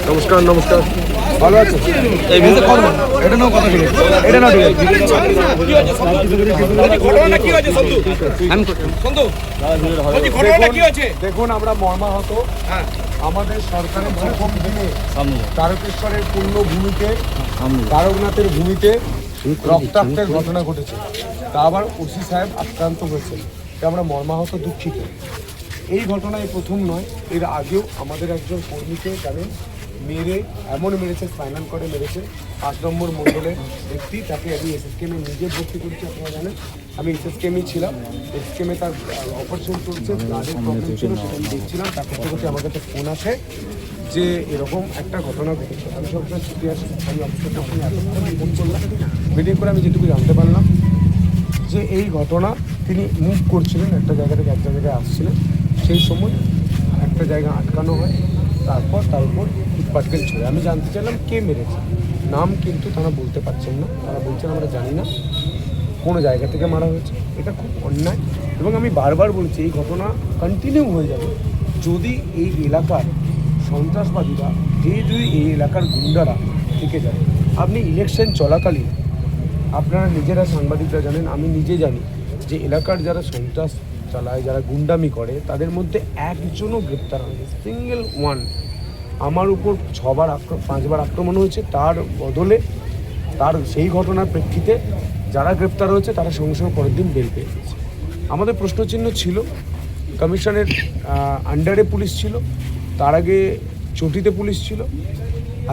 নমস্কার নমস্কার, ভালো আছো? এই এটা নাও, কথা বলো, এটা নাও। দেখুন, আমরা মর্মাহত। আমাদের সরকারের প্রথম দিনে তারকেশ্বরের পুণ্যভূমিতে, তারকনাথের ভূমিতে রক্তাক্তের ঘটনা ঘটেছে। তা আবার ওসি সাহেব আক্রান্ত হয়েছে। আমরা মর্মাহত, দুঃখিত। এই ঘটনায় প্রথম নয়, এর আগেও আমাদের একজন কর্মীকে জানেন মেরে, এমন মেরেছে, স্পাইনাল করে মেরেছে। 5 নম্বর মণ্ডলের ব্যক্তি, তাকে আমি এসএসকেএমে নিজে ভর্তি করেছি। আপনারা জানেন আমি এসএসকেএমই ছিলাম। এসএসকেএমে তার অপারেশন চলছে, ব্লাডের প্রবলেম ছিল, সেটা আমি দেখছিলাম। তারপর থেকে আমার কাছে ফোন আসে যে এরকম একটা ঘটনা ঘটেছে। আমি সবসময় ছুটি আসি, আমি অফিসের তখন এতক্ষণ ফোন করলাম, মিটিং করে আমি যেটুকু জানতে পারলাম যে এই ঘটনা, তিনি মুভ করছিলেন, একটা জায়গা থেকে একটা জায়গায় আসছিলেন। সেই সময় একটা জায়গা আটকানো হয়, তারপর তার উপর ইটপাটকেল ছড়ে। আমি জানতে চাইলাম কে মেরেছে, নাম কিন্তু তারা বলতে পারছেন না। তারা বলছেন আমরা জানি না কোনো জায়গা থেকে মারা হয়েছে। এটা খুব অন্যায়, এবং আমি বারবার বলেছি এই ঘটনা কন্টিনিউ হয়ে যাবে যদি এই এলাকার সন্ত্রাসবাদীরা, যদি এই এলাকার গুন্ডারা থেকে যায়। আপনি ইলেকশন চলাকালীন, আপনারা নিজেরা সাংবাদিকরা জানেন, আমি নিজে জানি যে এলাকার যারা সন্ত্রাস চালায়, যারা গুন্ডামি করে, তাদের মধ্যে একজনও গ্রেপ্তার হয়নি, সিঙ্গেল ওয়ান। আমার উপর 5বার আক্রমণ হয়েছে, তার বদলে, তার সেই ঘটনার প্রেক্ষিতে যারা গ্রেপ্তার হয়েছে তারা সঙ্গে সঙ্গে পরের দিন বের পেয়ে গেছে। আমাদের প্রশ্নচিহ্ন ছিল, কমিশনের আন্ডারে পুলিশ ছিল, তার আগে চটিতে পুলিশ ছিল।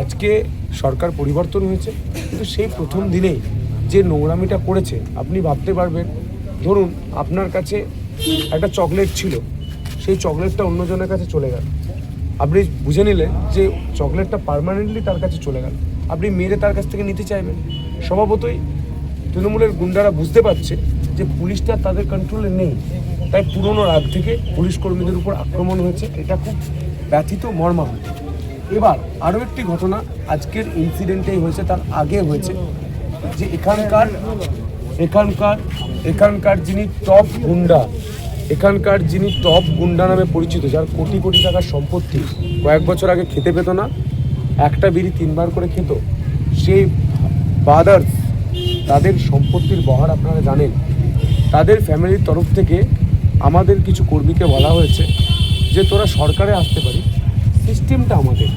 আজকে সরকার পরিবর্তন হয়েছে, কিন্তু সেই প্রথম দিনেই যে নোংরামিটা করেছে, আপনি ভাবতে পারবেন, ধরুন আপনার কাছে একটা চকলেট ছিল, সেই চকলেটটা অন্যজনের কাছে চলে গেল। আপনি বুঝে নিলেন যে চকলেটটা পার্মানেন্টলি তার কাছে চলে গেল, আপনি মেরে তার কাছ থেকে নিতে চাইবেন। স্বভাবতই তৃণমূলের গুন্ডারা বুঝতে পারছে যে পুলিশটা তাদের কন্ট্রোলে নেই, তাই পুরনো রাগ থেকে পুলিশ কর্মীদের উপর আক্রমণ হয়েছে। এটা খুব ব্যথিত, মর্মাহত। এবার আরও একটি ঘটনা আজকের ইনসিডেন্টেই হয়েছে, তার আগে হয়েছে যে এখানকার যিনি টপ গুন্ডা নামে পরিচিত, যার কোটি কোটি টাকার সম্পত্তি, কয়েক বছর আগে খেতে পেত না, একটা বিড়ি 3বার করে খেত, সেই ব্রাদার্স, তাদের সম্পত্তির বহার আপনারা জানেন। তাদের ফ্যামিলির তরফ থেকে আমাদের কিছু কর্মীকে বলা হয়েছে যে তোরা সরকারে আসতে পারি, সিস্টেমটা আমাদের।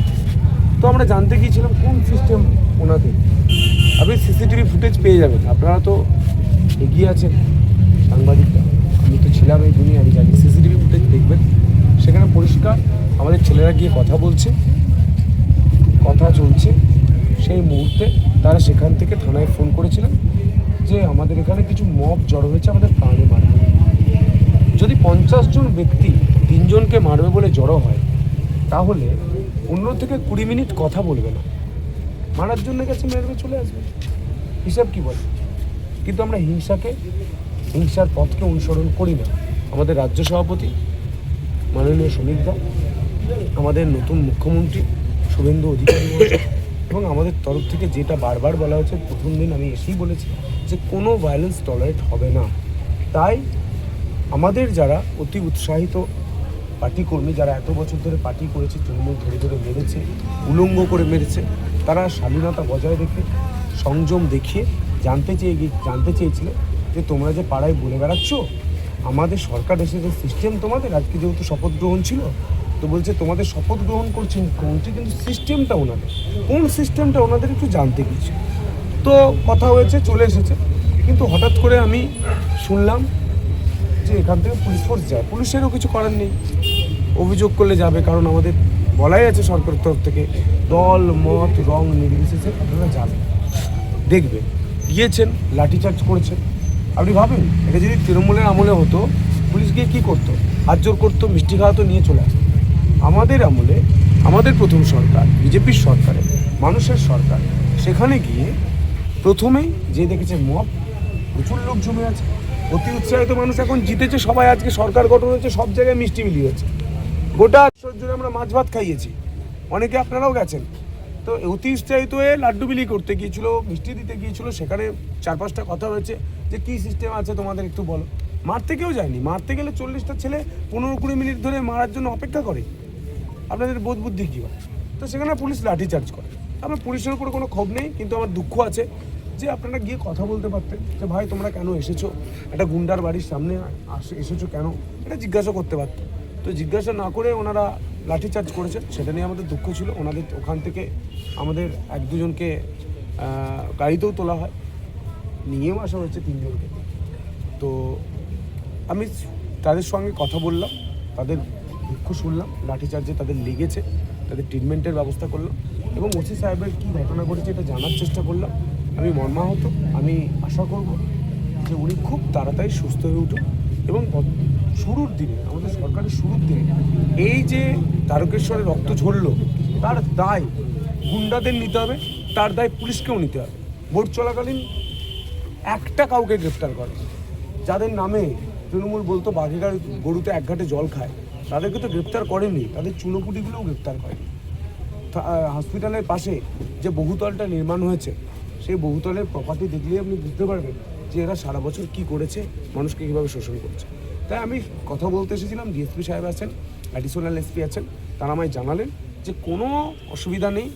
তো আমরা জানতে গিয়েছিলাম কোন সিস্টেম ওনাদের। আপনি সিসিটিভি ফুটেজ পেয়ে যাবেন, আপনারা তো এগিয়ে আছেন সাংবাদিকরা, আমি তো ছিলাম এই দুনিয়া, আমি জানি। সিসিটিভি ফুটেজ দেখবেন, সেখানে পরিষ্কার আমাদের ছেলেরা গিয়ে কথা বলছে, কথা চলছে। সেই মুহূর্তে তারা সেখান থেকে থানায় ফোন করেছিলেন যে আমাদের এখানে কিছু মব জড়ো হয়েছে, আমাদের প্রাণে মারবে। যদি 50 জন ব্যক্তি 3 জনকে মারবে বলে জড়ো হয়, তাহলে 15 থেকে 20 মিনিট কথা বলবে না, মারার জন্য গেছে, মেরবে, চলে আসবে। হিসাব কী বলে? কিন্তু আমরা হিংসার পথকে অনুসরণ করি না। আমাদের রাজ্য সভাপতি মাননীয় সমীর দা, আমাদের নতুন মুখ্যমন্ত্রী শুভেন্দু অধিকারী এবং আমাদের তরফ থেকে যেটা বারবার বলা হয়েছে, প্রথম দিন আমি এসেই বলেছি যে কোনো ভায়োলেন্স টলারেট হবে না। তাই আমাদের যারা অতি উৎসাহিত পার্টি কর্মী, যারা এত বছর ধরে পার্টি করেছে, তৃণমূল ধরে ধরে মেরেছে, উলঙ্গ করে মেরেছে, তারা শালীনতা বজায় রেখে, সংযম দেখিয়ে জানতে চেয়েছিল যে তোমরা যে পাড়ায় বলে বেড়াচ্ছ আমাদের সরকার এসে, যে সিস্টেম তোমাদের, আজকে যেহেতু শপথ গ্রহণ ছিল, তো বলছে তোমাদের শপথ গ্রহণ করছে মুখ্যমন্ত্রী, কিন্তু সিস্টেমটা ওনাদের, কোন সিস্টেমটা ওনাদের একটু জানতে গিয়েছে। তো কথা হয়েছে, চলে এসেছে। কিন্তু হঠাৎ করে আমি শুনলাম যে এখান থেকে পুলিশ ফোর্স যায়। পুলিশেরও কিছু করার নেই, অভিযোগ করলে যাবে, কারণ আমাদের বলাই আছে সরকারের তরফ থেকে দল মত রং নির্বিশেষে আপনারা যাবেন, দেখবেন। গিয়েছেন, লাঠিচার্জ করেছেন। আপনি ভাবেন এটা যদি তৃণমূলের আমলে হতো, পুলিশ গিয়ে কী করতো? হাত জোর করতো, মিষ্টি খাওয়াতো, নিয়ে চলে আসতো। আমাদের আমলে, আমাদের প্রথম সরকার, বিজেপির সরকারে, মানুষের সরকার, সেখানে গিয়ে প্রথমেই যে দেখেছে মব, প্রচুর লোক জমে আছে, অতি উৎসাহিত মানুষ। এখন জিতেছে সবাই, আজকে সরকার গঠন হয়েছে, সব জায়গায় মিষ্টি বিলি হয়েছে। গোটা জুড়ে আমরা মাছ ভাত খাইয়েছি, অনেকে আপনারাও গেছেন। তো অতি উৎসাহিত হয়ে লাড্ডু বিলি করতে গিয়েছিলো, মিষ্টি দিতে গিয়েছিলো, সেখানে 4-5টা কথা হয়েছে যে কী সিস্টেম আছে তোমাদের একটু বলো। মারতে কেউ যায়নি, মারতে গেলে 40টা ছেলে 15-20 মিনিট ধরে মারার জন্য অপেক্ষা করে। আপনাদের বোধ বুদ্ধি কী হয়? তো সেখানে পুলিশ লাঠিচার্জ করে। আমার পুলিশের উপর কোনো ক্ষোভ নেই, কিন্তু আমার দুঃখ আছে যে আপনারা গিয়ে কথা বলতে পারতেন যে ভাই তোমরা কেন এসেছো, একটা গুন্ডার বাড়ির সামনে এসেছো কেন, এটা জিজ্ঞাসা করতে পারতেন। তো জিজ্ঞাসা না করে ওনারা লাঠিচার্জ করেছেন, সেটা নিয়ে আমাদের দুঃখ ছিল। ওনাদের ওখান থেকে আমাদের 1-2 জনকে গাড়িতেও তোলা হয়, নিয়েও আসা হয়েছে 3 জনকে। তো আমি তাদের সঙ্গে কথা বললাম, তাদের দুঃখ শুনলাম, লাঠিচার্জে তাদের লেগেছে, তাদের ট্রিটমেন্টের ব্যবস্থা করলাম এবং ওসি সাহেবের কী ঘটনা ঘটেছে এটা জানার চেষ্টা করলাম। আমি মর্মাহত, আমি আশা করব যে উনি খুব তাড়াতাড়ি সুস্থ হয়ে উঠুন এবং শুরুর দিনে, আমাদের সরকারের শুরুর দিনে এই যে তারকেশ্বরে রক্ত ঝরলো, তার দায় গুন্ডাদের নিতে হবে, তার দায় পুলিশকেও নিতে হবে। ভোট চলাকালীন একটা কাউকে গ্রেপ্তার করে, যাদের নামে তৃণমূল বলতো বাঘের গরুতে এক ঘাটে জল খায়, তাদেরকে তো গ্রেপ্তার করেনি, তাদের চুনোপুটিগুলোও গ্রেপ্তার করেনি। হসপিটালের পাশে যে বহুতলটা নির্মাণ হয়েছে, সেই বহুতলের প্রপার্টি দেখলেই আপনি বুঝতে পারবেন যে এরা সারা বছর কী করেছে, মানুষকে কীভাবে শোষণ করেছে। তাই আমি কথা বলতে এসেছিলাম। ডিএসপি সাহেব আছেন, অ্যাডিশনাল এসপি আছেন, তারা আমায় জানালেন যে কোনো অসুবিধা নেই,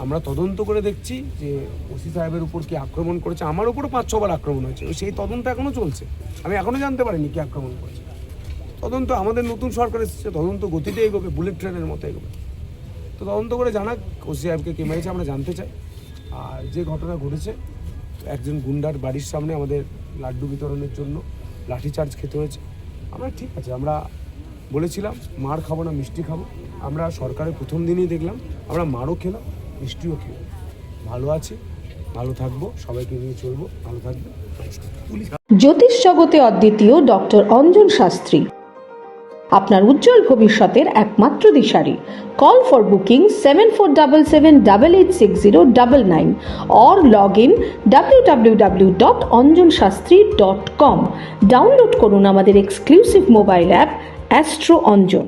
আমরা তদন্ত করে দেখছি যে ওসি সাহেবের উপর কি আক্রমণ করেছে। আমার উপরও 5-6 বার আক্রমণ হয়েছে, সেই তদন্ত এখনও চলছে, আমি এখনও জানতে পারিনি কি আক্রমণ করেছে। তদন্ত, আমাদের নতুন সরকার এসেছে, তদন্ত গতিতে এগোবে, বুলেট ট্রেনের মতো এগোবে। তো তদন্ত করে জানাক ওসি সাহেবকে কে মেরেছে, আমরা জানতে চাই। আর যে ঘটনা ঘটেছে, একজন গুন্ডার বাড়ির সামনে আমাদের লাড্ডু বিতরণের জন্য লাঠিচার্জ খেতে হয়েছে। আমরা ঠিক আছে, আমরা বলেছিলাম মার খাবো না, মিষ্টি খাবো। আমরা সরকারের প্রথম দিনই দেখলাম আমরা মারও খেলাম, মিষ্টিও খেলাম। ভালো আছি, ভালো থাকবো, সবাইকে নিয়ে চলবো, ভালো থাকবো। জ্যোতিষ জগতে অদ্বিতীয় ডক্টর অঞ্জন শাস্ত্রী, আপনার উজ্জ্বল ভবিষ্যতের একমাত্র দিশারি। Call for booking 7477886099 or log in www.anjanshastri.com। Download করুন আমাদের exclusive mobile app astro Anjan.